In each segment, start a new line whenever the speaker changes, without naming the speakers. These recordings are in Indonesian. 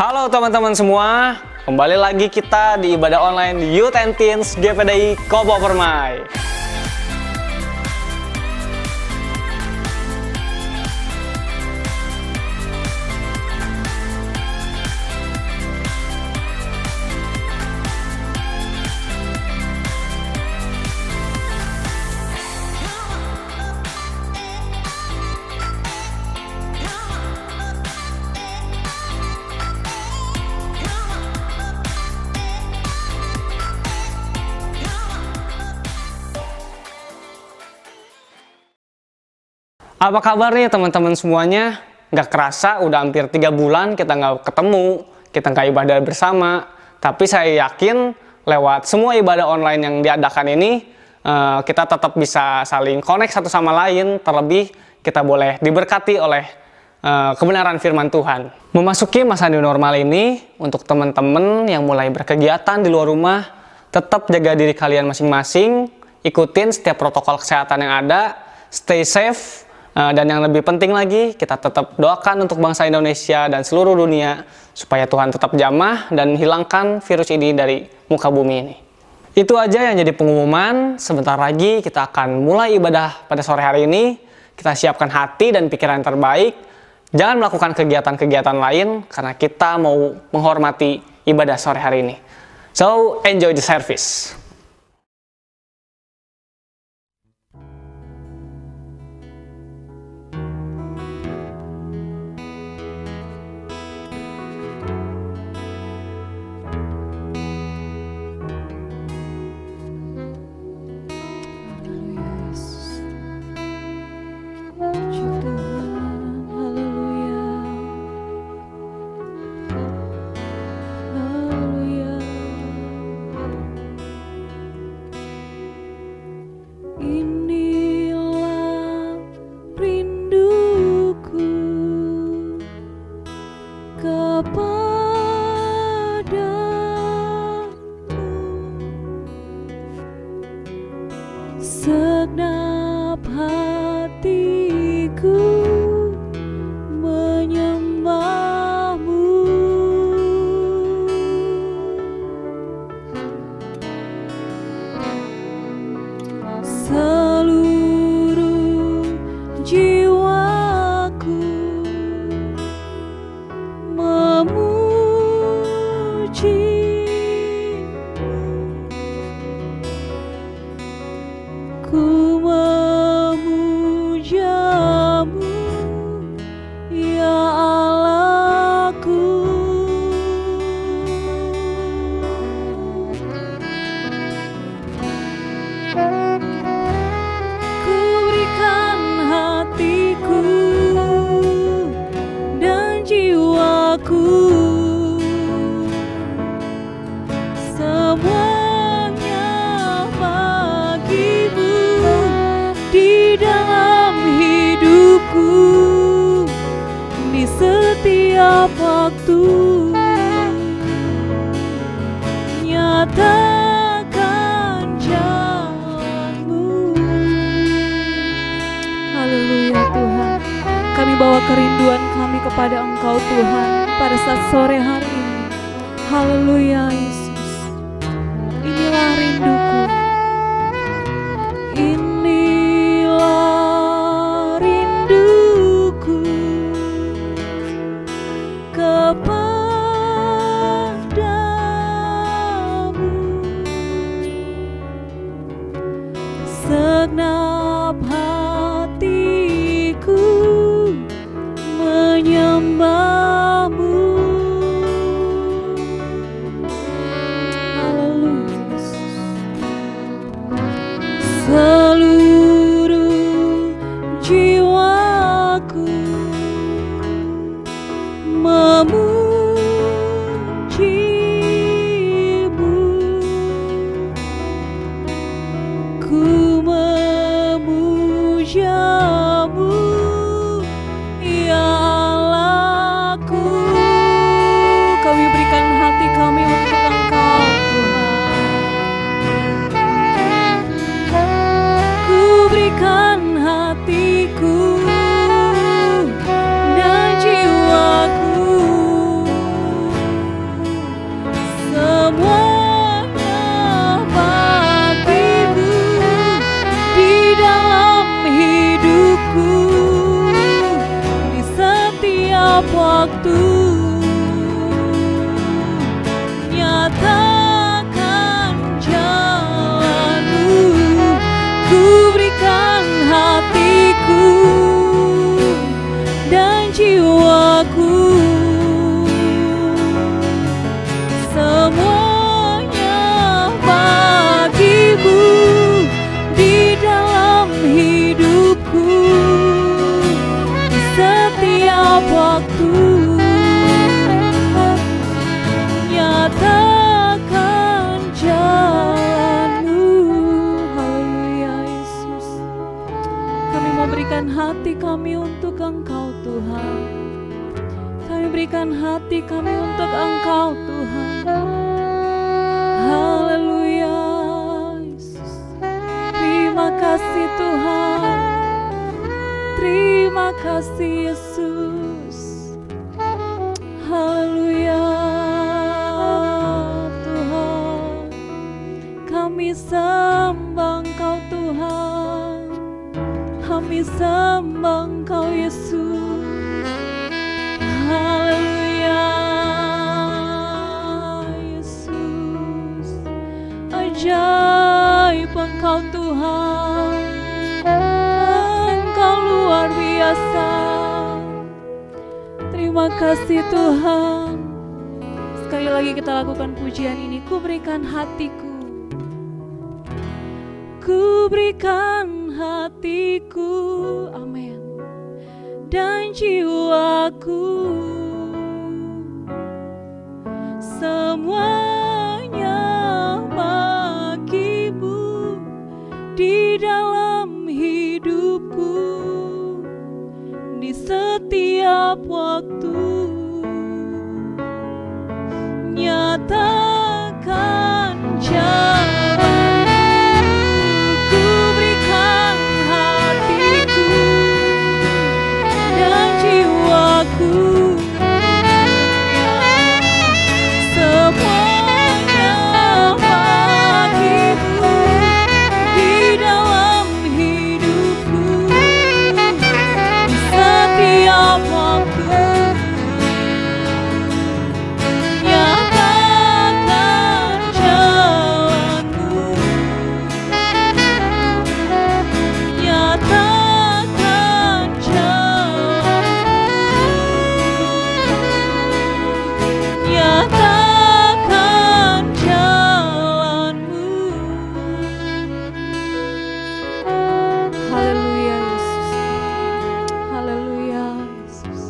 Halo teman-teman semua, kembali lagi kita di ibadah online Youth and Teens GPDI Kopo Permai. Apa kabar nih teman-teman semuanya? Gak kerasa udah hampir 3 bulan kita nggak ketemu, kita nggak ibadah bersama. Tapi saya yakin lewat semua ibadah online yang diadakan ini, kita tetap bisa saling connect satu sama lain. Terlebih kita boleh diberkati oleh kebenaran firman Tuhan. Memasuki masa new normal ini, untuk teman-teman yang mulai berkegiatan di luar rumah, tetap jaga diri kalian masing-masing, ikutin setiap protokol kesehatan yang ada, stay safe. Dan yang lebih penting lagi, kita tetap doakan untuk bangsa Indonesia dan seluruh dunia supaya Tuhan tetap jamah dan hilangkan virus ini dari muka bumi ini. Itu aja yang jadi pengumuman. Sebentar lagi kita akan mulai ibadah pada sore hari ini. Kita siapkan hati dan pikiran yang terbaik. Jangan melakukan kegiatan-kegiatan lain karena kita mau menghormati ibadah sore hari ini. So, enjoy the service.
Segenap hatiku menyembahmu, seluruh jiwaku ku memujamu, ya Allahku. Ku berikan hatiku dan jiwaku, semuanya bagimu. Di dalam hidupku, di setiap waktu, nyatakan jalanmu. Haleluya Tuhan, kami bawa kerinduan kami kepada Engkau Tuhan pada saat sore hari ini. Haleluya Yesus, inilah rinduku. Segenap hatiku menyembahmu. Haleluya. Seluruh jiwaku memujimu, ku memujamu, ya Allahku. Kami berikan hati kami untuk Engkau Tuhan. Ku berikan hatiku dan jiwaku, waktu. Nyatakan jalanmu, ku berikan hatiku dan jiwaku. Semuanya bagimu di dalam hidupku, setiap waktu. Nyatakan jalanmu. Haleluya Yesus. Kami mau berikan hati kami untuk Engkau Tuhan. Kami berikan hati kami untuk Engkau Tuhan. Haleluya Yesus. Terima kasih Tuhan. Terima kasih Yesus. Haleluya Tuhan. Kami sembah Engkau Tuhan. Kami sembah Engkau Yesus. Haleluya Yesus. Ajaib Engkau Tuhan. Engkau luar biasa. Terima kasih Tuhan. Sekali lagi kita lakukan pujian ini. Ku berikan hatiku. Ku berikan hatiku. Amin. Dan jiwaku. Semuanya bagimu di dalam hidupku, di setiap waktu. Nyatakan jalanmu, ku berikan hatiku dan jiwaku. Semuanya bagimu di dalam hidupku, di setiap waktu. Nyatakan jalanmu. Nyatakan jalanmu. Nyatakan jalanmu. Haleluya Yesus. Haleluya Yesus.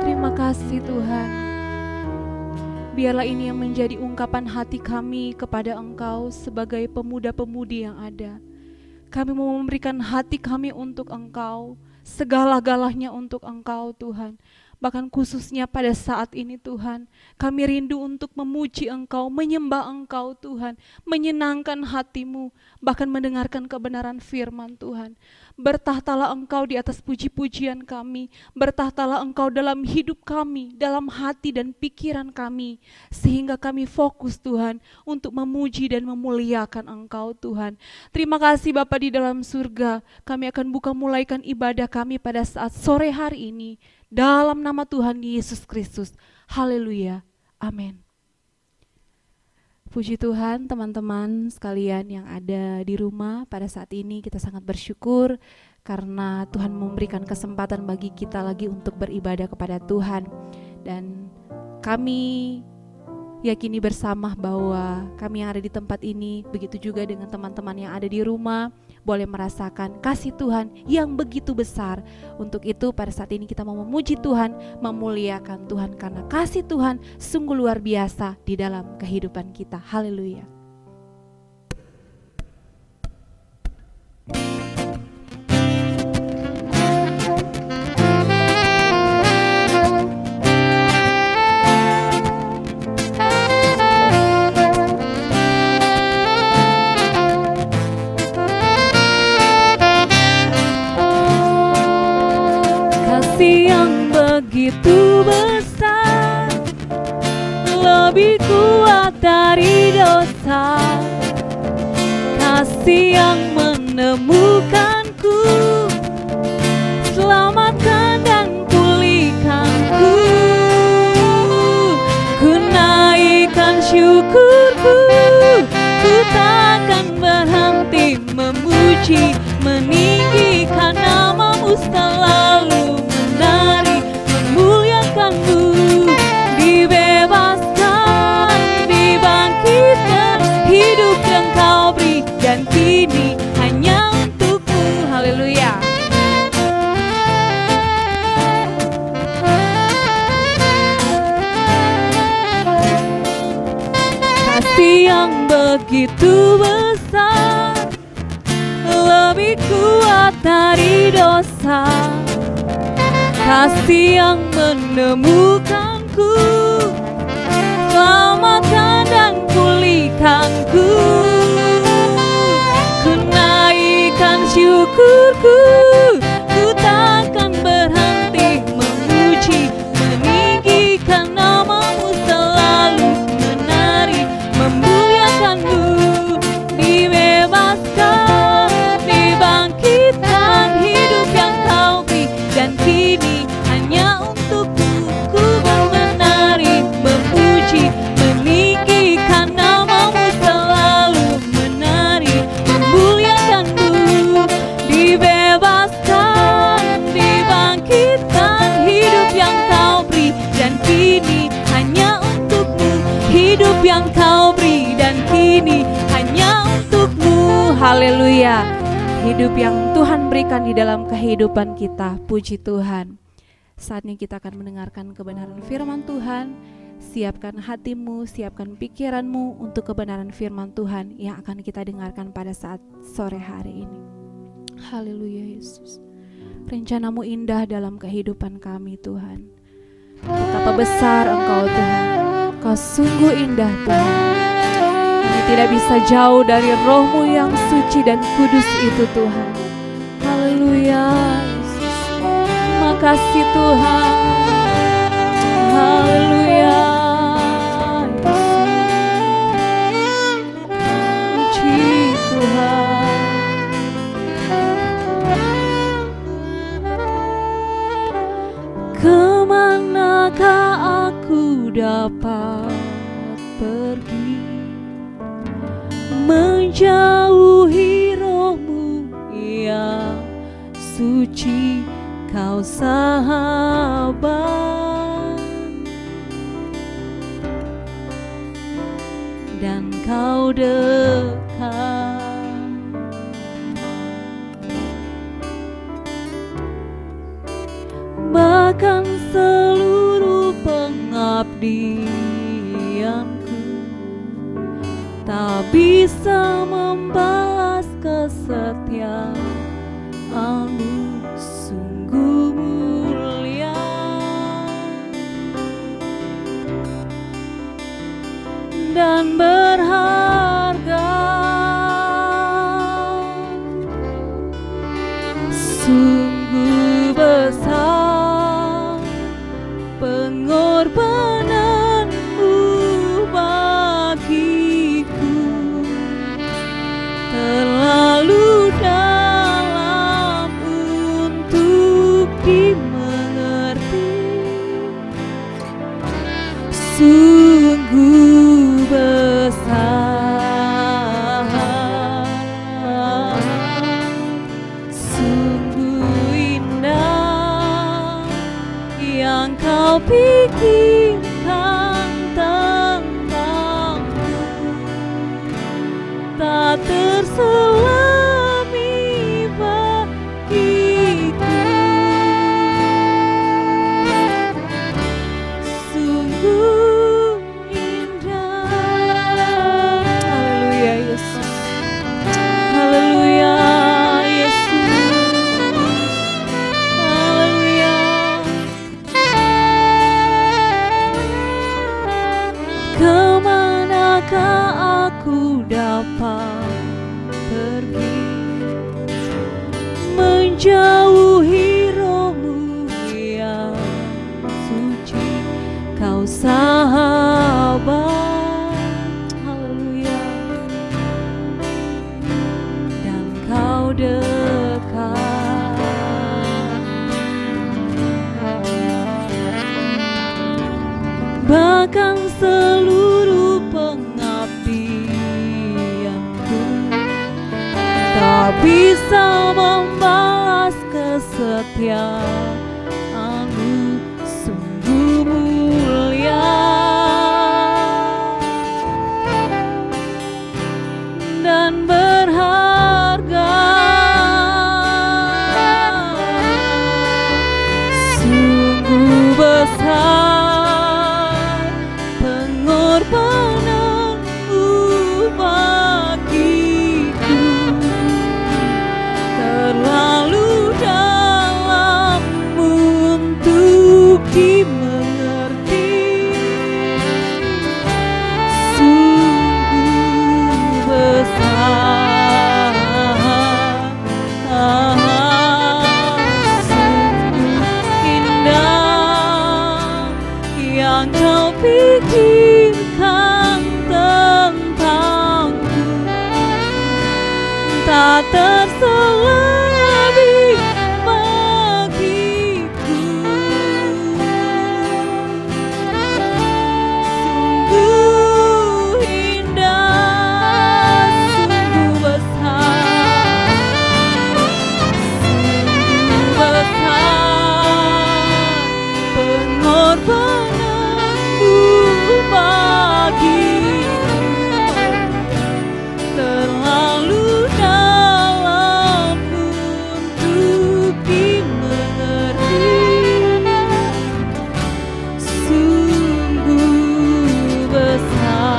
Terima kasih Tuhan. Biarlah ini yang menjadi ungkapan hati kami kepada Engkau sebagai pemuda-pemudi yang ada. Kami mau memberikan hati kami untuk Engkau, segala-galanya untuk Engkau Tuhan. Bahkan khususnya pada saat ini Tuhan, kami rindu untuk memuji Engkau, menyembah Engkau Tuhan, menyenangkan hati-Mu, bahkan mendengarkan kebenaran firman Tuhan. Bertahtalah Engkau di atas puji-pujian kami, bertahtalah Engkau dalam hidup kami, dalam hati dan pikiran kami, sehingga kami fokus Tuhan untuk memuji dan memuliakan Engkau Tuhan. Terima kasih Bapa di dalam surga, kami akan buka mulaikan ibadah kami pada saat sore hari ini, dalam nama Tuhan Yesus Kristus. Haleluya. Amin. Puji Tuhan, teman-teman sekalian yang ada di rumah pada saat ini, kita sangat bersyukur karena Tuhan memberikan kesempatan bagi kita lagi untuk beribadah kepada Tuhan. Dan kami yakini bersama bahwa kami yang ada di tempat ini, begitu juga dengan teman-teman yang ada di rumah, boleh merasakan kasih Tuhan yang begitu besar. Untuk itu pada saat ini kita mau memuji Tuhan, memuliakan Tuhan, karena kasih Tuhan sungguh luar biasa di dalam kehidupan kita. Haleluya. Begitu besar, lebih kuat dari dosa. Kasih yang menemukanku, selamatkan dan pulihkan syukurku. Ku takkan berhenti memuji, meninggikan nama-Mu, selalu menari, memuliakan-Mu. Dibebaskan, dibangkitkan, hidup yang Kau beri, dan kini hanya untuk-Mu. Haleluya. Kasih yang begitu besar, lebih kuat dari dosa. Kasih yang menemukanku, selamatkan dan pulihkanku. Ku naikkan syukurku, ku takkan berhenti memuji, meninggikan nama-Mu, selalu menari, memuliakan-Mu. Dibebaskan, dibangkitkan, hidup yang Kau beri, dan kini hanya untuk-Mu. Ku menari, memuji, meninggikan nama-Mu, selalu menari, memuliakan-Mu. Dibebaskan, dibangkitkan, hidup yang Kau beri, dan kini hanya untuk-Mu. Hidup yang Kau beri, dan kini hanya untuk-Mu. Haleluya. Hidup yang Tuhan berikan di dalam kehidupan kita. Puji Tuhan. Saatnya kita akan mendengarkan kebenaran firman Tuhan. Siapkan hatimu, siapkan pikiranmu untuk kebenaran firman Tuhan yang akan kita dengarkan pada saat sore hari ini. Haleluya Yesus. Rencana-Mu indah dalam kehidupan kami Tuhan. Betapa besar Engkau Tuhan. Kau sungguh indah Tuhan. Kami tidak bisa jauh dari Roh-Mu yang suci dan kudus itu Tuhan. Haleluya Yesus. Terima kasih Tuhan. Haleluya Yesus. Puji Tuhan. Kemanakah aku dapat pergi, menjauhi Roh-Mu yang suci, Kau sahabat, dan Kau dekat. Bahkan seluruh pengabdianku tak bisa membalas kesetiaan-Mu, sungguh mulia dan berharga. Sungguh besar pengorbanan-Mu bagiku, terlalu dalam untuk dimengerti. Sungguh besar, sungguh indah yang Kau pikirkan tentangku, tak terselami bagiku. Sungguh indah. Haleluya Yesus. Haleluya Yesus. Haleluya. Kemanakah aku dapat pergi, menjauhi Roh-Mu yang suci, Kau sahabat. Haleluya. Dan Kau dekat. Bahkan seluruh pengabdianku bisa membalas kesetiaan-Mu, sungguh mulia dan berharga. Sungguh besar pengorbanan-Mu bagiku, terlalu dalam untuk dimengerti. Sungguh besar, sungguh indah yang Kau pikirkan tentangku, tak terselebih bagiku. Sungguh indah, sungguh besar, sungguh besar pengorbanan-Mu bagiku, terlalu dalam untuk dimengerti. Sungguh besar,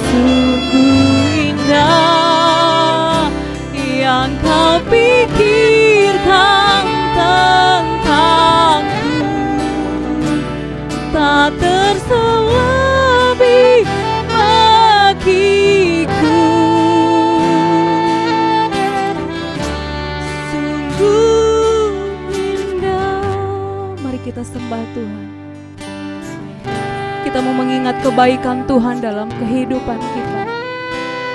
sungguh indah yang Kau pikirkan tentangku, tak terselebih bagiku. Sungguh indah. Mari kita sembah Tuhan. Kita mau mengingat kebaikan Tuhan dalam kehidupan kita.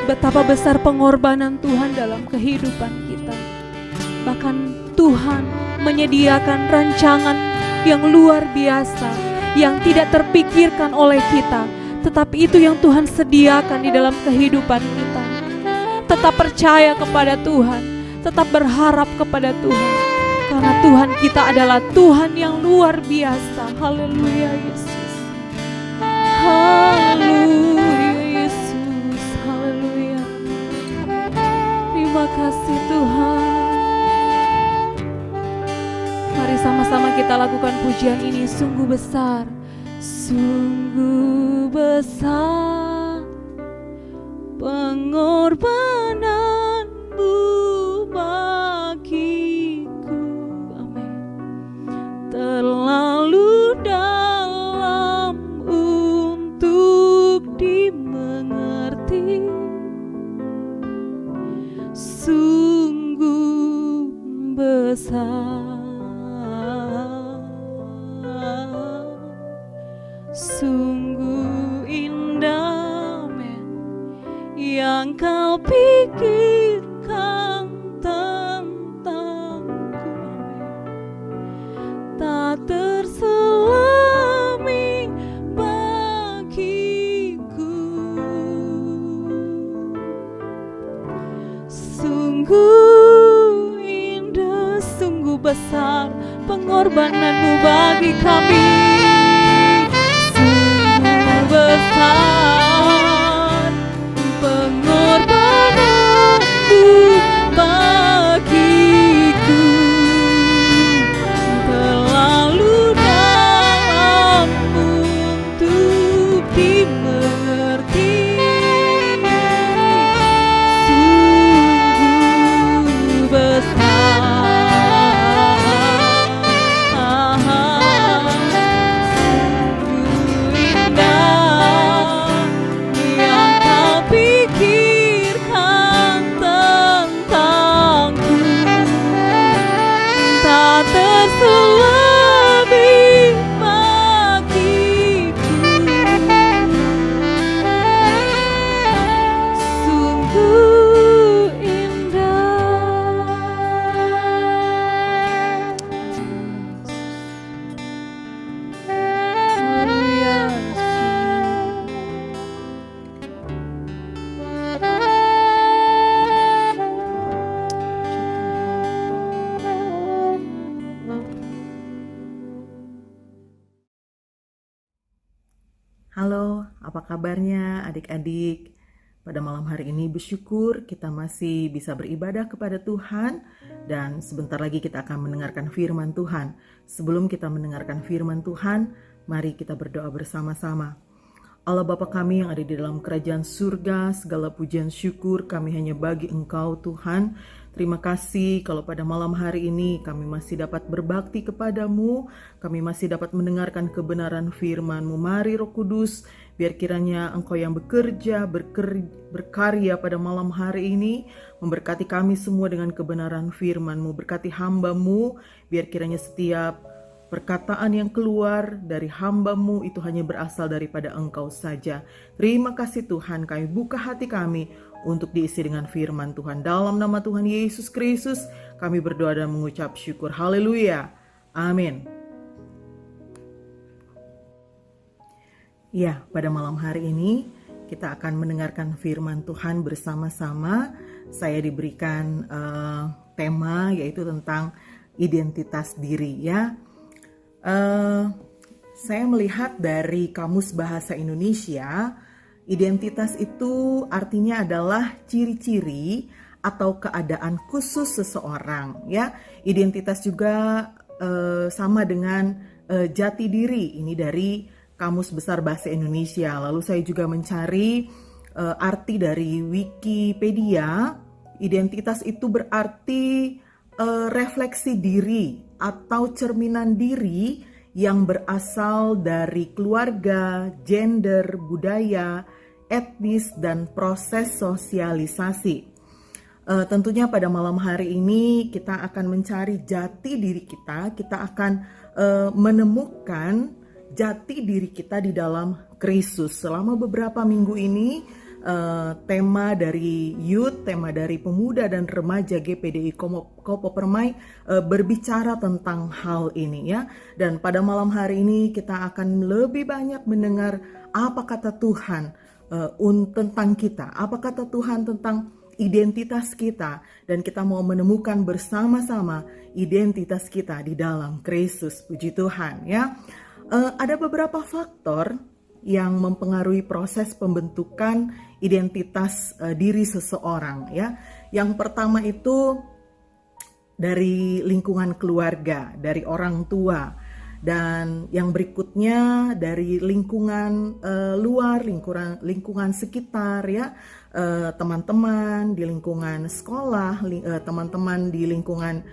Betapa besar pengorbanan Tuhan dalam kehidupan kita. Bahkan Tuhan menyediakan rancangan yang luar biasa, yang tidak terpikirkan oleh kita, tetapi itu yang Tuhan sediakan di dalam kehidupan kita. Tetap percaya kepada Tuhan, tetap berharap kepada Tuhan, karena Tuhan kita adalah Tuhan yang luar biasa. Haleluya Yesus, haleluya Yesus, haleluya. Terima kasih Tuhan. Mari sama-sama kita lakukan pujian ini. Sungguh besar, sungguh besar pengorbanan-Mu bagiku. Amin. Terlalu dalam untuk dimengerti. Sungguh besar, sungguh indah, amin, yang Kau pikirkan tentangku, tak terselami bagiku. Sungguh indah, sungguh besar pengorbanan-Mu bagi kami. Sungguh besar pengorbanan-Mu bagiku, terlalu dalam untuk dimengerti. Sungguh besar, sungguh indah yang Kau pikirkan tentangku, tak terselebih bagiku. Sungguh indah. Haleluya.
Halo, apa kabarnya adik-adik? Pada malam hari ini bersyukur kita masih bisa beribadah kepada Tuhan dan sebentar lagi kita akan mendengarkan firman Tuhan. Sebelum kita mendengarkan firman Tuhan, mari kita berdoa bersama-sama. Allah Bapa kami yang ada di dalam kerajaan surga, segala pujian syukur kami hanya bagi Engkau Tuhan. Terima kasih kalau pada malam hari ini kami masih dapat berbakti kepadamu, kami masih dapat mendengarkan kebenaran firman-Mu. Mari Roh Kudus, biar kiranya Engkau yang bekerja, berkarya pada malam hari ini, memberkati kami semua dengan kebenaran firman-Mu. Berkati hamba-Mu, biar kiranya setiap perkataan yang keluar dari hamba-Mu itu hanya berasal daripada Engkau saja. Terima kasih Tuhan, kami buka hati kami untuk diisi dengan firman Tuhan. Dalam nama Tuhan Yesus Kristus, kami berdoa dan mengucap syukur. Haleluya. Amin. Ya, pada malam hari ini kita akan mendengarkan firman Tuhan bersama-sama. Saya diberikan tema yaitu tentang identitas diri ya. Saya melihat dari Kamus Bahasa Indonesia, identitas itu artinya adalah ciri-ciri atau keadaan khusus seseorang ya. Identitas juga sama dengan jati diri. Ini dari Kamus Besar Bahasa Indonesia. Lalu saya juga mencari arti dari Wikipedia. Identitas itu berarti refleksi diri atau cerminan diri yang berasal dari keluarga, gender, budaya, etnis, dan proses sosialisasi. Tentunya pada malam hari ini kita akan mencari jati diri kita. Kita akan menemukan jati diri kita di dalam Kristus. Selama beberapa minggu ini tema dari youth, tema dari pemuda dan remaja GPDI Kopo Permai berbicara tentang hal ini ya. Dan pada malam hari ini kita akan lebih banyak mendengar apa kata Tuhan tentang kita, apa kata Tuhan tentang identitas kita, dan kita mau menemukan bersama-sama identitas kita di dalam Kristus. Puji Tuhan ya. Ada beberapa faktor yang mempengaruhi proses pembentukan identitas diri seseorang ya. Yang pertama itu dari lingkungan keluarga, dari orang tua, dan yang berikutnya dari lingkungan luar, lingkungan sekitar ya, teman-teman di lingkungan sekolah, teman-teman di lingkungan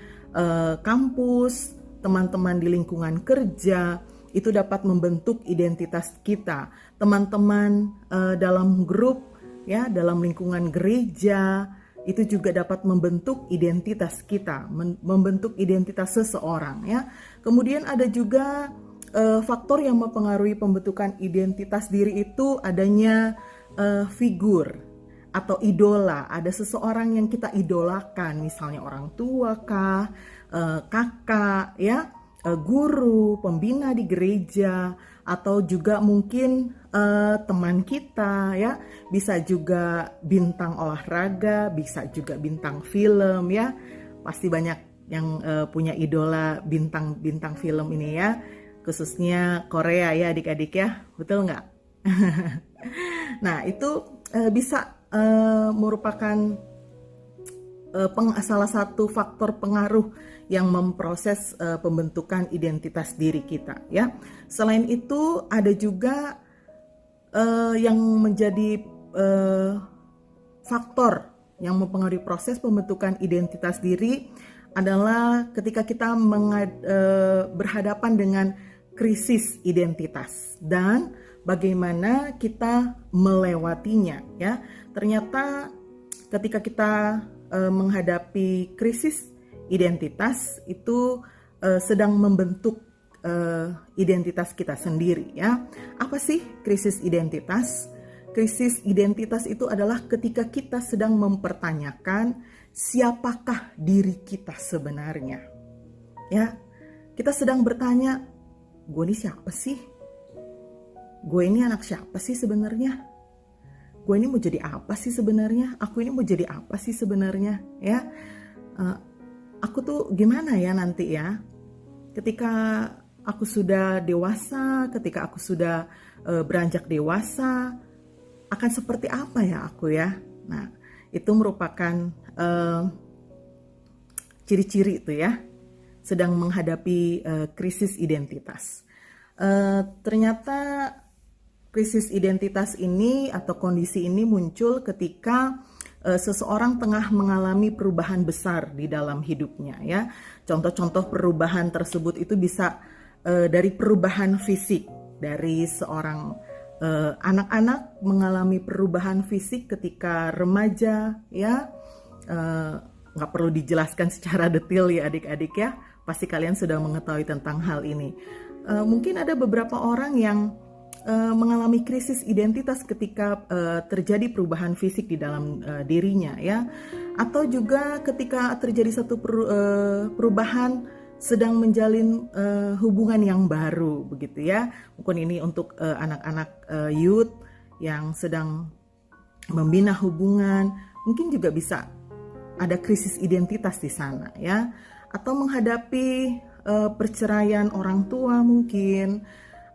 kampus, teman-teman di lingkungan kerja. Itu dapat membentuk identitas kita. Teman-teman dalam grup ya, dalam lingkungan gereja itu juga dapat membentuk identitas kita, membentuk identitas seseorang ya. Kemudian ada juga faktor yang mempengaruhi pembentukan identitas diri itu adanya figur atau idola. Ada seseorang yang kita idolakan, misalnya orang tua kah, kakak ya, guru, pembina di gereja, atau juga mungkin teman kita ya, bisa juga bintang olahraga, bisa juga bintang film ya. Pasti banyak yang punya idola bintang film ini ya, khususnya Korea ya adik-adik ya, betul nggak? Nah itu bisa merupakan salah satu faktor pengaruh yang memproses pembentukan identitas diri kita ya. Selain itu ada juga yang menjadi faktor yang mempengaruhi proses pembentukan identitas diri adalah ketika kita berhadapan dengan krisis identitas dan bagaimana kita melewatinya ya. Ternyata ketika kita menghadapi krisis identitas itu sedang membentuk identitas kita sendiri ya. Apa sih krisis identitas? Krisis identitas itu adalah ketika kita sedang mempertanyakan siapakah diri kita sebenarnya. Ya, kita sedang bertanya, gue ini siapa sih? Gue ini anak siapa sih sebenarnya? Gue ini mau jadi apa sih sebenarnya? Aku ini mau jadi apa sih sebenarnya? Ya, aku tuh gimana ya nanti ya? Ketika aku sudah dewasa, ketika aku sudah beranjak dewasa, akan seperti apa ya aku ya? Nah, itu merupakan ciri-ciri itu ya, sedang menghadapi krisis identitas. Ternyata krisis identitas ini atau kondisi ini muncul ketika seseorang tengah mengalami perubahan besar di dalam hidupnya ya. Contoh-contoh perubahan tersebut itu bisa dari perubahan fisik, dari seorang anak-anak mengalami perubahan fisik ketika remaja ya. Nggak perlu dijelaskan secara detail ya adik-adik ya, pasti kalian sudah mengetahui tentang hal ini. Mungkin ada beberapa orang yang mengalami krisis identitas ketika terjadi perubahan fisik di dalam dirinya ya, atau juga ketika terjadi satu perubahan sedang menjalin hubungan yang baru begitu ya. Mungkin ini untuk anak-anak youth yang sedang membina hubungan, mungkin juga bisa ada krisis identitas di sana ya, atau menghadapi perceraian orang tua mungkin,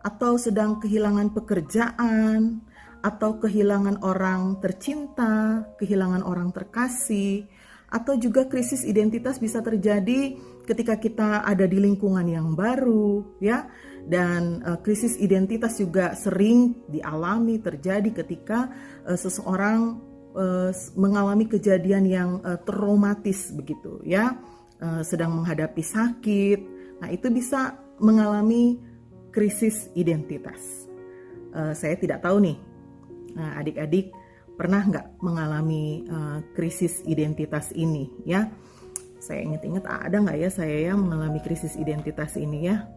atau sedang kehilangan pekerjaan, atau kehilangan orang tercinta, kehilangan orang terkasih, atau juga krisis identitas bisa terjadi ketika kita ada di lingkungan yang baru ya. Dan krisis identitas juga sering dialami terjadi ketika seseorang mengalami kejadian yang traumatis begitu ya, sedang menghadapi sakit. Nah, itu bisa mengalami krisis identitas. Saya tidak tahu nih, adik-adik pernah nggak mengalami krisis identitas ini ya? Saya ingat-ingat ada nggak ya saya ya mengalami krisis identitas ini ya?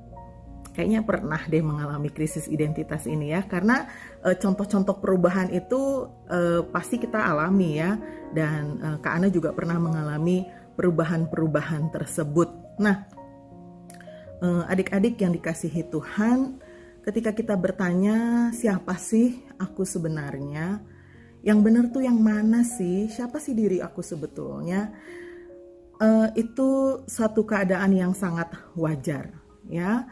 Kayaknya pernah deh mengalami krisis identitas ini ya, karena contoh-contoh perubahan itu pasti kita alami ya, dan Kak Ana juga pernah mengalami perubahan-perubahan tersebut. Nah, adik-adik yang dikasihi Tuhan, ketika kita bertanya siapa sih aku sebenarnya, yang benar tuh yang mana sih, siapa sih diri aku sebetulnya, itu suatu keadaan yang sangat wajar ya.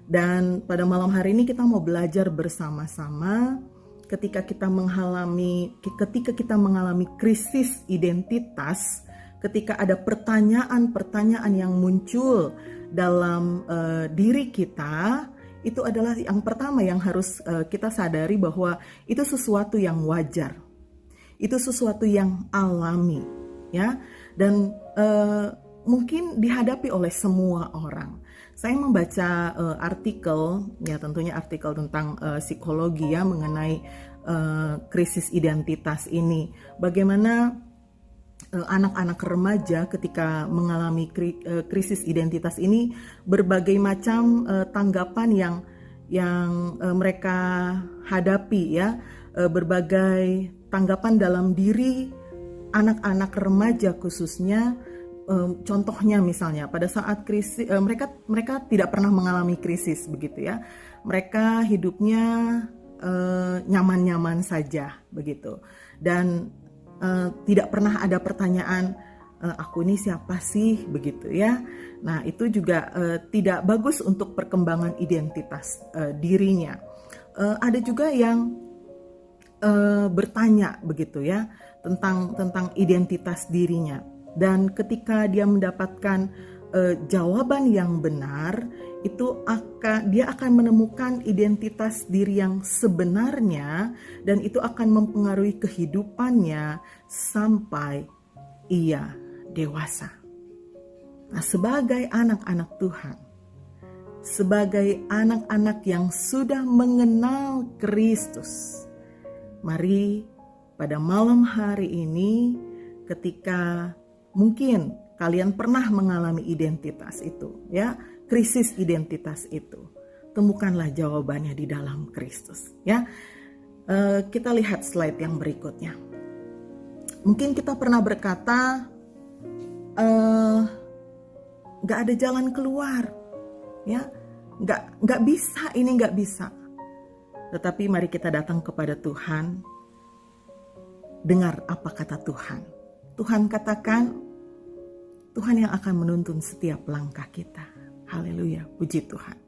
Dan pada malam hari ini kita mau belajar bersama-sama ketika kita mengalami krisis identitas, ketika ada pertanyaan-pertanyaan yang muncul dalam diri kita, itu adalah yang pertama yang harus kita sadari bahwa itu sesuatu yang wajar, itu sesuatu yang alami ya, dan mungkin dihadapi oleh semua orang. Saya membaca artikel ya, tentunya artikel tentang psikologi ya, mengenai krisis identitas ini. Bagaimana anak-anak remaja ketika mengalami krisis identitas ini, berbagai macam tanggapan yang mereka hadapi ya, berbagai tanggapan dalam diri anak-anak remaja khususnya. Contohnya misalnya pada saat krisis, mereka tidak pernah mengalami krisis begitu ya, mereka hidupnya nyaman-nyaman saja begitu, dan tidak pernah ada pertanyaan aku ini siapa sih begitu ya. Nah, itu juga tidak bagus untuk perkembangan identitas dirinya. Ada juga yang bertanya begitu ya tentang identitas dirinya. Dan ketika dia mendapatkan jawaban yang benar, itu dia akan menemukan identitas diri yang sebenarnya, dan itu akan mempengaruhi kehidupannya sampai ia dewasa. Nah, sebagai anak-anak Tuhan, sebagai anak-anak yang sudah mengenal Kristus, mari pada malam hari ini, ketika mungkin kalian pernah mengalami identitas itu ya, krisis identitas itu, temukanlah jawabannya di dalam Kristus ya. Kita lihat slide yang berikutnya. Mungkin kita pernah berkata gak ada jalan keluar ya, gak bisa, ini gak bisa. Tetapi mari kita datang kepada Tuhan, dengar apa kata Tuhan. Tuhan katakan, Tuhan yang akan menuntun setiap langkah kita. Haleluya, puji Tuhan.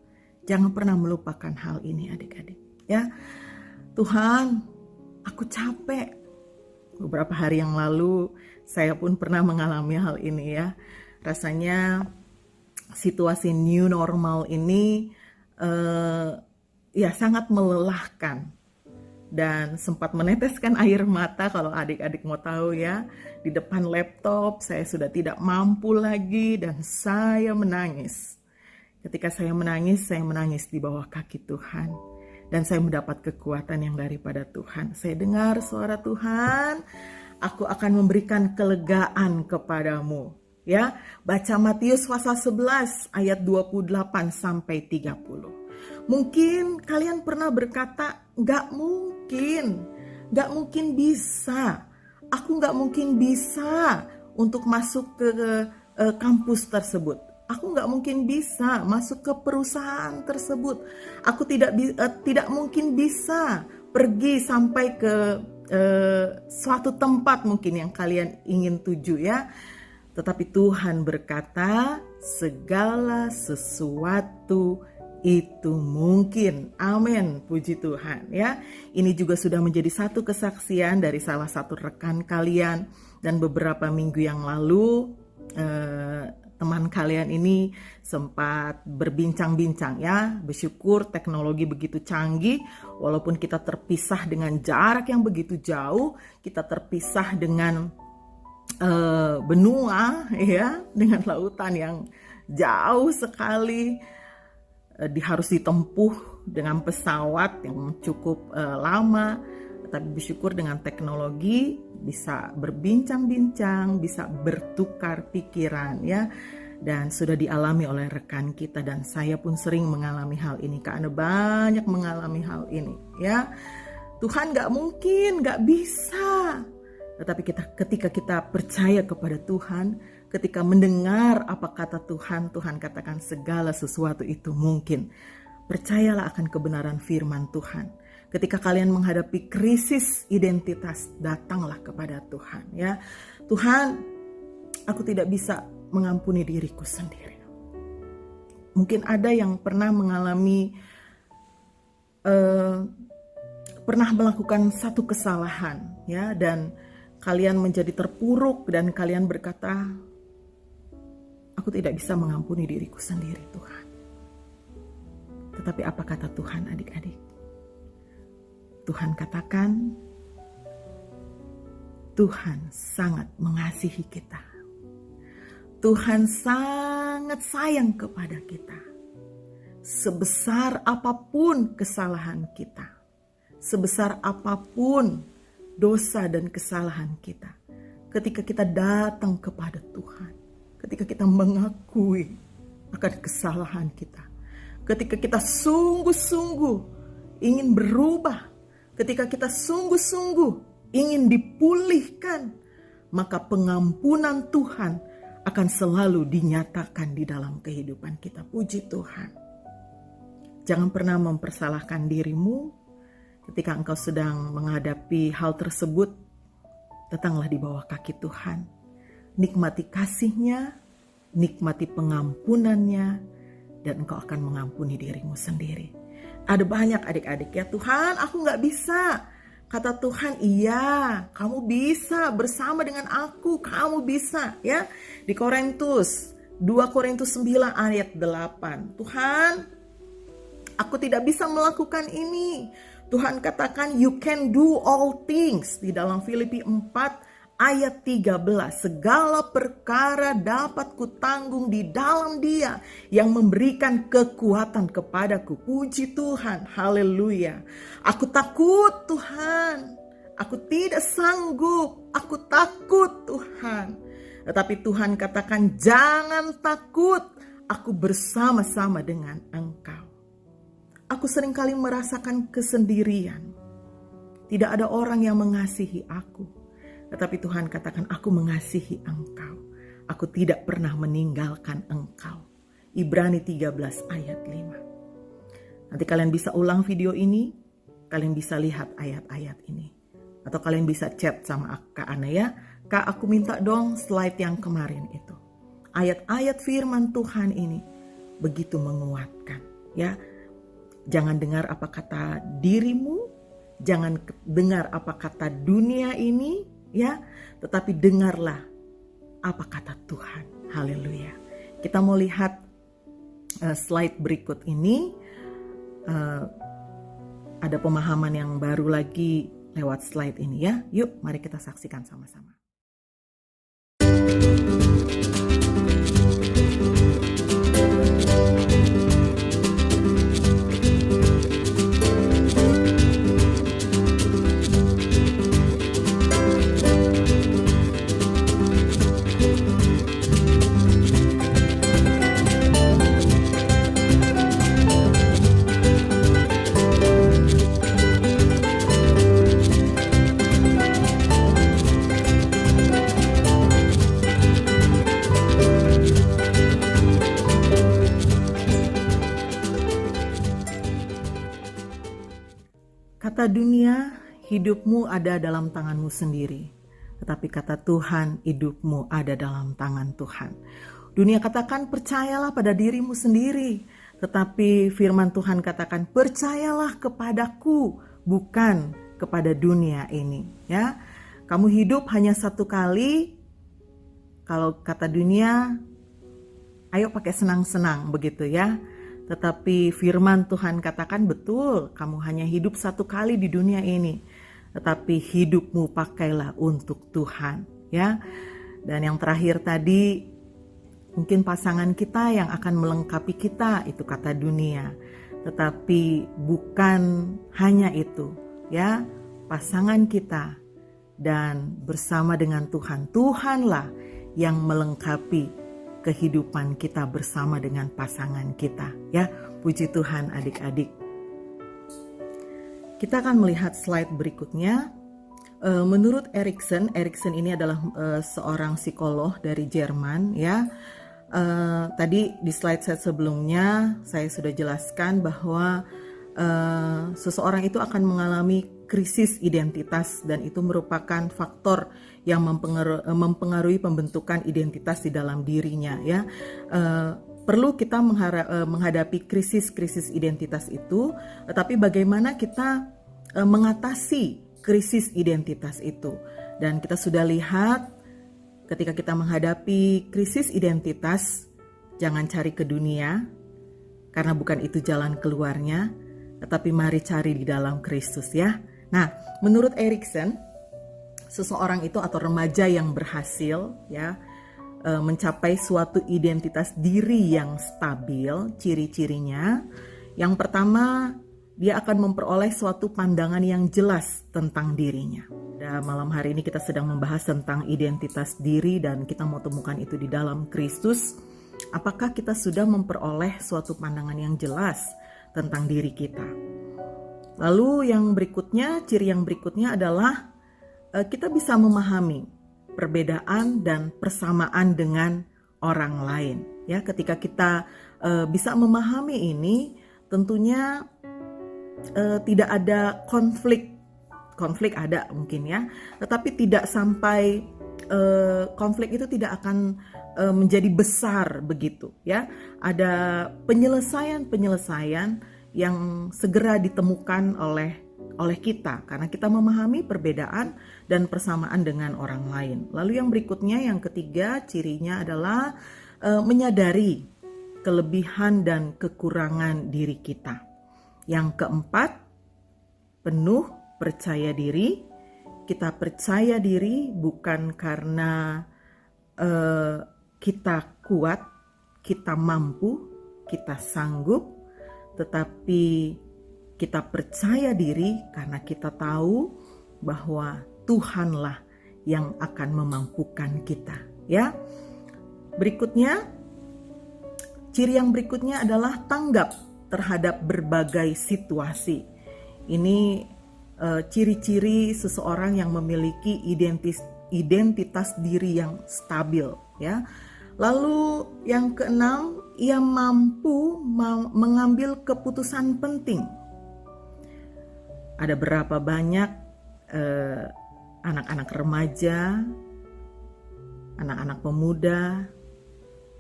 Jangan pernah melupakan hal ini adik-adik. Ya, Tuhan, aku capek. Beberapa hari yang lalu saya pun pernah mengalami hal ini ya. Rasanya situasi new normal ini ya sangat melelahkan. Dan sempat meneteskan air mata kalau adik-adik mau tahu ya. Di depan laptop saya sudah tidak mampu lagi dan saya menangis. Ketika saya menangis di bawah kaki Tuhan. Dan saya mendapat kekuatan yang daripada Tuhan. Saya dengar suara Tuhan, aku akan memberikan kelegaan kepadamu. Ya, baca Matius pasal 11 ayat 28 sampai 30. Mungkin kalian pernah berkata, gak mungkin bisa. Aku gak mungkin bisa untuk masuk ke kampus tersebut. Aku gak mungkin bisa masuk ke perusahaan tersebut. Aku tidak mungkin bisa pergi sampai ke suatu tempat mungkin yang kalian ingin tuju ya. Tetapi Tuhan berkata, segala sesuatu itu mungkin. Amin, puji Tuhan ya. Ini juga sudah menjadi satu kesaksian dari salah satu rekan kalian. Dan beberapa minggu yang lalu teman kalian ini sempat berbincang-bincang ya. Bersyukur teknologi begitu canggih, walaupun kita terpisah dengan jarak yang begitu jauh, kita terpisah dengan benua ya, dengan lautan yang jauh sekali, harus ditempuh dengan pesawat yang cukup lama. Tapi bersyukur dengan teknologi bisa berbincang-bincang, bisa bertukar pikiran ya. Dan sudah dialami oleh rekan kita dan saya pun sering mengalami hal ini karena banyak mengalami hal ini ya. Tuhan gak mungkin, gak bisa. Tetapi ketika kita percaya kepada Tuhan, ketika mendengar apa kata Tuhan, Tuhan katakan segala sesuatu itu mungkin. Percayalah akan kebenaran firman Tuhan. Ketika kalian menghadapi krisis identitas, datanglah kepada Tuhan ya. Tuhan, aku tidak bisa mengampuni diriku sendiri. Mungkin ada yang pernah mengalami, pernah melakukan satu kesalahan ya, dan kalian menjadi terpuruk dan kalian berkata, aku tidak bisa mengampuni diriku sendiri Tuhan. Tetapi apa kata Tuhan adik-adik? Tuhan katakan, Tuhan sangat mengasihi kita. Tuhan sangat sayang kepada kita. Sebesar apapun kesalahan kita, sebesar apapun dosa dan kesalahan kita, ketika kita datang kepada Tuhan, ketika kita mengakui akan kesalahan kita, ketika kita sungguh-sungguh ingin berubah, ketika kita sungguh-sungguh ingin dipulihkan, maka pengampunan Tuhan akan selalu dinyatakan di dalam kehidupan kita. Puji Tuhan. Jangan pernah mempersalahkan dirimu ketika engkau sedang menghadapi hal tersebut. Datanglah di bawah kaki Tuhan. Nikmati kasih-Nya, nikmati pengampunannya, dan engkau akan mengampuni dirimu sendiri. Ada banyak adik-adik ya, Tuhan aku gak bisa. Kata Tuhan, iya kamu bisa bersama dengan aku, kamu bisa ya. Di Korintus, 2 Korintus 9 ayat 8. Tuhan, aku tidak bisa melakukan ini. Tuhan katakan you can do all things. Di dalam Filipi 4 ayat 13, segala perkara dapat kutanggung di dalam Dia yang memberikan kekuatan kepadaku. Puji Tuhan, haleluya. Aku takut Tuhan, aku tidak sanggup, aku takut Tuhan. Tetapi Tuhan katakan jangan takut, aku bersama-sama dengan engkau. Aku seringkali merasakan kesendirian. Tidak ada orang yang mengasihi aku. Tetapi Tuhan katakan, aku mengasihi engkau. Aku tidak pernah meninggalkan engkau. Ibrani 13 ayat 5. Nanti kalian bisa ulang video ini. Kalian bisa lihat ayat-ayat ini. Atau kalian bisa chat sama Kak Ana ya. Kak, aku minta dong slide yang kemarin itu. Ayat-ayat firman Tuhan ini begitu menguatkan. Ya, Jangan dengar apa kata dirimu, jangan dengar apa kata dunia ini, ya, tetapi dengarlah apa kata Tuhan. Haleluya. Kita mau lihat slide berikut ini. Ada pemahaman yang baru lagi lewat slide ini ya. Yuk, mari kita saksikan sama-sama. Kata dunia, hidupmu ada dalam tanganmu sendiri. Tetapi kata Tuhan, hidupmu ada dalam tangan Tuhan. Dunia katakan, percayalah pada dirimu sendiri. Tetapi firman Tuhan katakan, percayalah kepadaku, bukan kepada dunia ini. Ya, kamu hidup hanya satu kali. Kalau kata dunia, ayo pakai senang-senang begitu ya. Tetapi firman Tuhan katakan betul, kamu hanya hidup satu kali di dunia ini. Tetapi hidupmu pakailah untuk Tuhan, ya. Dan yang terakhir tadi, mungkin pasangan kita yang akan melengkapi kita, itu kata dunia. Tetapi bukan hanya itu, ya. Pasangan kita dan bersama dengan Tuhan, Tuhanlah yang melengkapi kehidupan kita bersama dengan pasangan kita, ya. Puji Tuhan adik-adik. Kita akan melihat slide berikutnya. Menurut Erikson ini adalah seorang psikolog dari Jerman, ya. Tadi di slide saya sebelumnya saya sudah jelaskan bahwa seseorang itu akan mengalami krisis identitas dan itu merupakan faktor yang mempengaruhi pembentukan identitas di dalam dirinya, ya. Perlu kita menghadapi krisis-krisis identitas itu, tetapi bagaimana kita mengatasi krisis identitas itu. Dan kita sudah lihat ketika kita menghadapi krisis identitas, jangan cari ke dunia karena bukan itu jalan keluarnya, tetapi mari cari di dalam Kristus, ya. Nah, menurut Erikson, seseorang itu atau remaja yang berhasil, ya, mencapai suatu identitas diri yang stabil, ciri-cirinya, yang pertama, dia akan memperoleh suatu pandangan yang jelas tentang dirinya. Dan malam hari ini kita sedang membahas tentang identitas diri dan kita mau temukan itu di dalam Kristus. Apakah kita sudah memperoleh suatu pandangan yang jelas tentang diri kita? Lalu yang berikutnya, ciri yang berikutnya adalah kita bisa memahami perbedaan dan persamaan dengan orang lain. Ya, ketika kita bisa memahami ini, tentunya tidak ada konflik ada mungkin ya, tetapi tidak sampai konflik itu tidak akan menjadi besar begitu ya. Ada penyelesaian yang segera ditemukan oleh kita karena kita memahami perbedaan dan persamaan dengan orang lain. Lalu yang berikutnya, yang ketiga, cirinya adalah menyadari kelebihan dan kekurangan diri kita. Yang keempat, penuh percaya diri. Kita percaya diri bukan karena kita kuat, kita mampu, kita sanggup, tetapi kita percaya diri karena kita tahu bahwa Tuhanlah yang akan memampukan kita, ya. Berikutnya, ciri yang berikutnya adalah tanggap terhadap berbagai situasi. Ini ciri-ciri seseorang yang memiliki identitas diri yang stabil, ya. Lalu yang keenam, ia mampu mengambil keputusan penting. Ada berapa banyak anak-anak remaja, anak-anak pemuda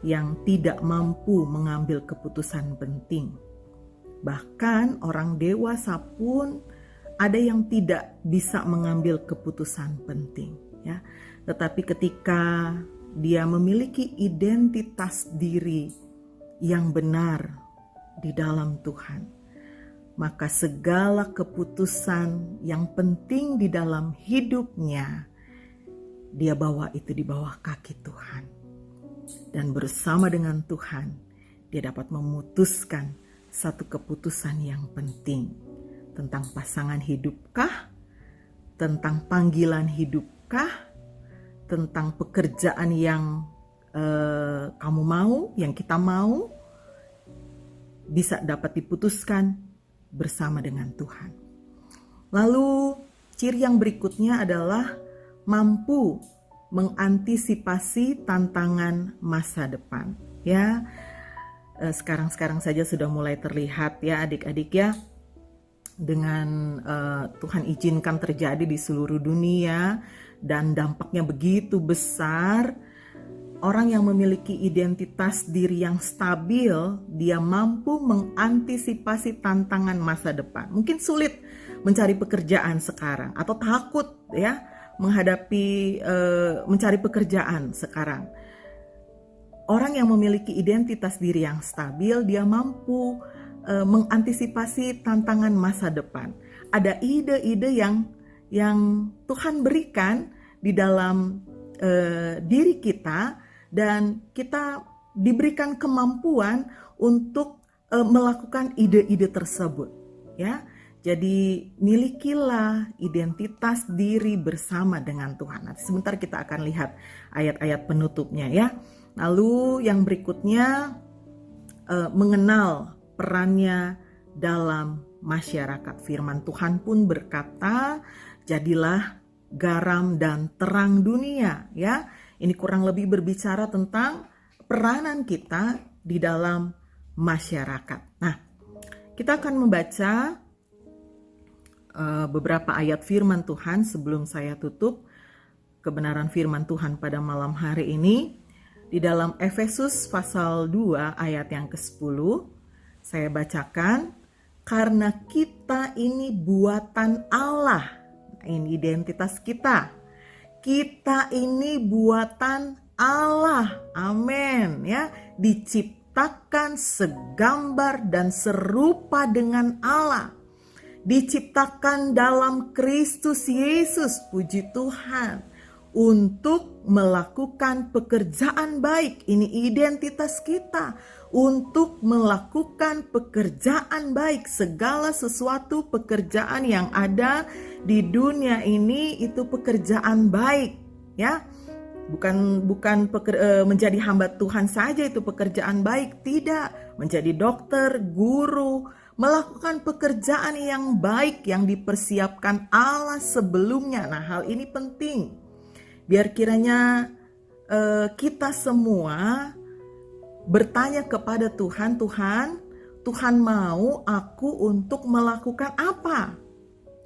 yang tidak mampu mengambil keputusan penting. Bahkan orang dewasa pun ada yang tidak bisa mengambil keputusan penting, ya. Tetapi ketika dia memiliki identitas diri yang benar di dalam Tuhan, maka segala keputusan yang penting di dalam hidupnya, dia bawa itu di bawah kaki Tuhan. Dan bersama dengan Tuhan, dia dapat memutuskan satu keputusan yang penting tentang pasangan hidupkah, tentang panggilan hidupkah, tentang pekerjaan yang kamu mau, yang kita mau, bisa dapat diputuskan bersama dengan Tuhan. Lalu ciri yang berikutnya adalah mampu mengantisipasi tantangan masa depan. Ya, sekarang saja sudah mulai terlihat ya adik-adik ya, dengan Tuhan izinkan terjadi di seluruh dunia dan dampaknya begitu besar. Orang yang memiliki identitas diri yang stabil, dia mampu mengantisipasi tantangan masa depan. Mungkin sulit mencari pekerjaan sekarang atau takut ya menghadapi mencari pekerjaan sekarang. Orang yang memiliki identitas diri yang stabil, dia mampu mengantisipasi tantangan masa depan. Ada ide-ide yang Tuhan berikan di dalam diri kita, dan kita diberikan kemampuan untuk melakukan ide-ide tersebut, ya. Jadi milikilah identitas diri bersama dengan Tuhan. Nanti sebentar kita akan lihat ayat-ayat penutupnya ya. Lalu yang berikutnya, mengenal perannya dalam masyarakat. Firman Tuhan pun berkata, jadilah garam dan terang dunia, ya. Ini kurang lebih berbicara tentang peranan kita di dalam masyarakat. Nah, kita akan membaca beberapa ayat firman Tuhan sebelum saya tutup kebenaran firman Tuhan pada malam hari ini. Di dalam Efesus pasal 2 ayat yang ke-10, saya bacakan, karena kita ini buatan Allah. Ini identitas kita. Kita ini buatan Allah, amin ya, diciptakan segambar dan serupa dengan Allah, diciptakan dalam Kristus Yesus, puji Tuhan, untuk melakukan pekerjaan baik. Ini identitas kita, untuk melakukan pekerjaan baik. Segala sesuatu pekerjaan yang ada di dunia ini itu pekerjaan baik, ya. Bukan menjadi hamba Tuhan saja itu pekerjaan baik, tidak. Menjadi dokter, guru, melakukan pekerjaan yang baik yang dipersiapkan Allah sebelumnya. Nah, hal ini penting. Biar kiranya kita semua bertanya kepada Tuhan, Tuhan mau aku untuk melakukan apa?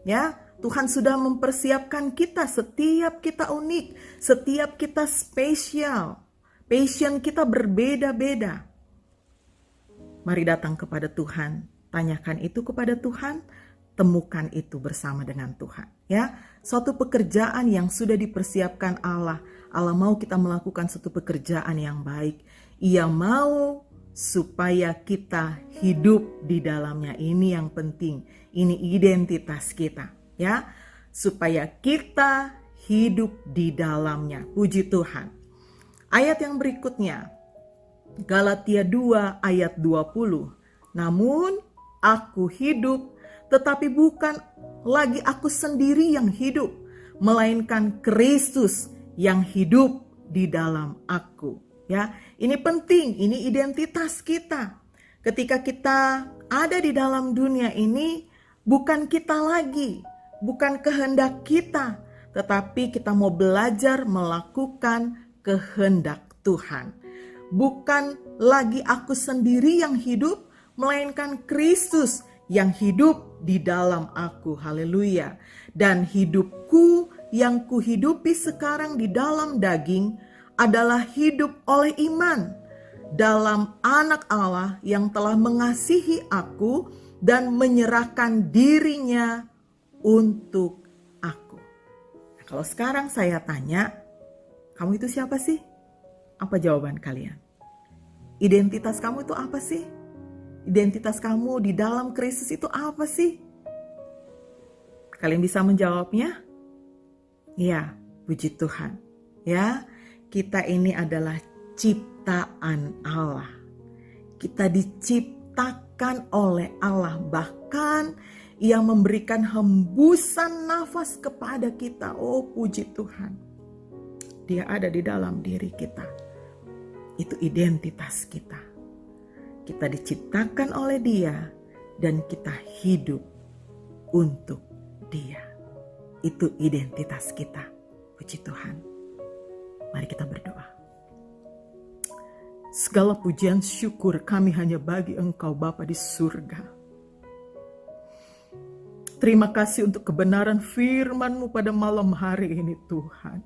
Ya, Tuhan sudah mempersiapkan kita, setiap kita unik, setiap kita spesial. Passion kita berbeda-beda. Mari datang kepada Tuhan, tanyakan itu kepada Tuhan, temukan itu bersama dengan Tuhan. Ya, suatu pekerjaan yang sudah dipersiapkan Allah. Allah mau kita melakukan suatu pekerjaan yang baik. Ia mau supaya kita hidup di dalamnya. Ini yang penting. Ini identitas kita, ya. Supaya kita hidup di dalamnya. Puji Tuhan. Ayat yang berikutnya, Galatia 2 ayat 20. Namun aku hidup, tetapi bukan lagi aku sendiri yang hidup, melainkan Kristus yang hidup di dalam aku. Ya, ini penting, ini identitas kita. Ketika kita ada di dalam dunia ini, bukan kita lagi, bukan kehendak kita, tetapi kita mau belajar melakukan kehendak Tuhan. Bukan lagi aku sendiri yang hidup, melainkan Kristus yang hidup di dalam aku. Haleluya. Dan hidupku yang kuhidupi sekarang di dalam daging adalah hidup oleh iman dalam Anak Allah yang telah mengasihi aku dan menyerahkan dirinya untuk aku. Nah, kalau sekarang saya tanya, kamu itu siapa sih? Apa jawaban kalian? Identitas kamu itu apa sih? Identitas kamu di dalam Kristus itu apa sih? Kalian bisa menjawabnya? Ya, puji Tuhan. Ya, kita ini adalah ciptaan Allah. Kita diciptakan oleh Allah, bahkan Ia memberikan hembusan nafas kepada kita. Oh, puji Tuhan. Dia ada di dalam diri kita. Itu identitas kita. Kita diciptakan oleh Dia dan kita hidup untuk Dia. Itu identitas kita. Puji Tuhan. Mari kita berdoa. Segala pujian syukur kami hanya bagi Engkau Bapa di surga. Terima kasih untuk kebenaran firman-Mu pada malam hari ini Tuhan.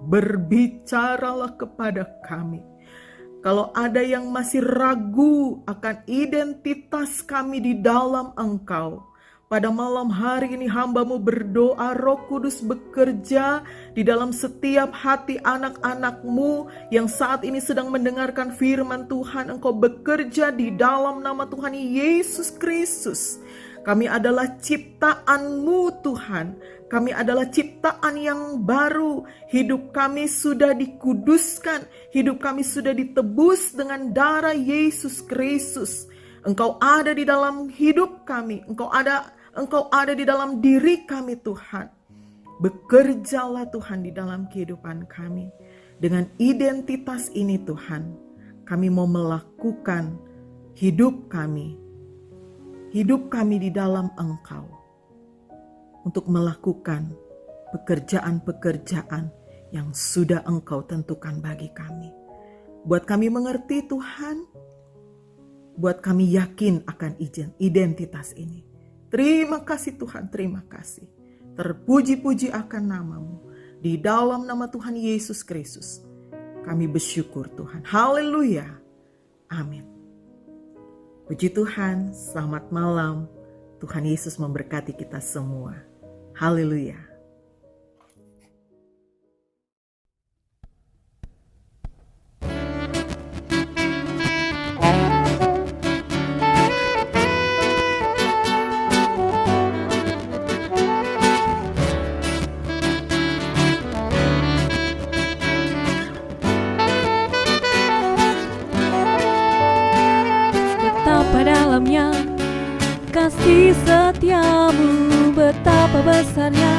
Berbicaralah kepada kami. Kalau ada yang masih ragu akan identitas kami di dalam Engkau, pada malam hari ini hamba-Mu berdoa, Roh Kudus bekerja di dalam setiap hati anak-anak-Mu yang saat ini sedang mendengarkan firman Tuhan. Engkau bekerja di dalam nama Tuhan Yesus Kristus. Kami adalah ciptaan-Mu Tuhan. Kami adalah ciptaan yang baru. Hidup kami sudah dikuduskan. Hidup kami sudah ditebus dengan darah Yesus Kristus. Engkau ada di dalam hidup kami. Engkau ada di dalam diri kami Tuhan. Bekerjalah Tuhan di dalam kehidupan kami. Dengan identitas ini Tuhan, kami mau melakukan hidup kami di dalam Engkau. Untuk melakukan pekerjaan-pekerjaan yang sudah Engkau tentukan bagi kami. Buat kami mengerti Tuhan, buat kami yakin akan identitas ini. Terima kasih Tuhan, terima kasih. Terpuji-puji akan nama-Mu. Di dalam nama Tuhan Yesus Kristus, kami bersyukur Tuhan. Haleluya. Amin. Puji Tuhan, selamat malam. Tuhan Yesus memberkati kita semua. Haleluya.
Betapa dalamnya kasih setiamu, betapa besarnya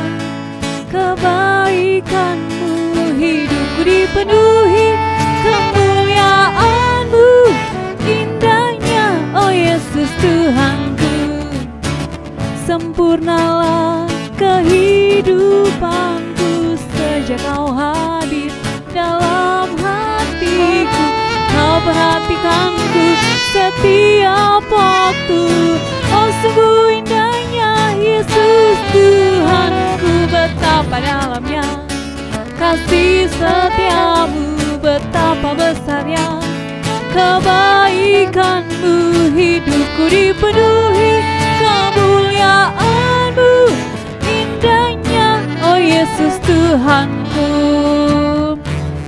kebaikanmu. Hidupku dipenuhi kemuliaanmu, indahnya oh Yesus Tuhanku. Sempurnalah kehidupanku sejak Kau hadir dalam hatiku. Kau perhatikanku setiap waktu. Oh sungguh indahnya Yesus Tuhanku. Betapa dalamnya kasih setiamu, betapa besarnya kebaikanmu. Hidupku dipenuhi kemuliaanmu, indahnya oh Yesus Tuhanku.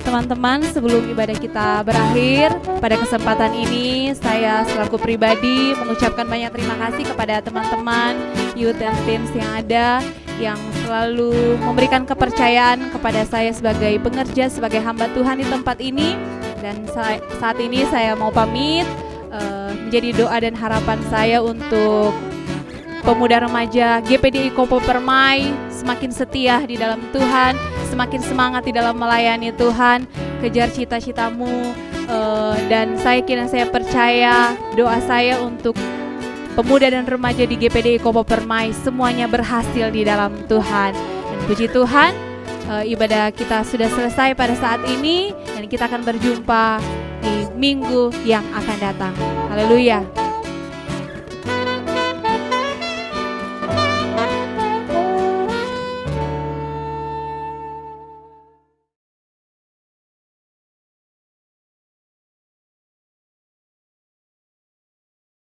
Teman-teman, sebelum ibadah kita berakhir, pada kesempatan ini saya selaku pribadi mengucapkan banyak terima kasih kepada teman-teman youth and teens yang ada, yang selalu memberikan kepercayaan kepada saya sebagai pengerja, sebagai hamba Tuhan di tempat ini. Dan saat ini saya mau pamit, menjadi doa dan harapan saya untuk pemuda remaja GPDI Kopo Permai semakin setia di dalam Tuhan, semakin semangat di dalam melayani Tuhan, kejar cita-citamu, dan saya percaya doa saya untuk pemuda dan remaja di GPDI Kopo Permai semuanya berhasil di dalam Tuhan. Dan puji Tuhan, ibadah kita sudah selesai pada saat ini dan kita akan berjumpa di minggu yang akan datang. Haleluya.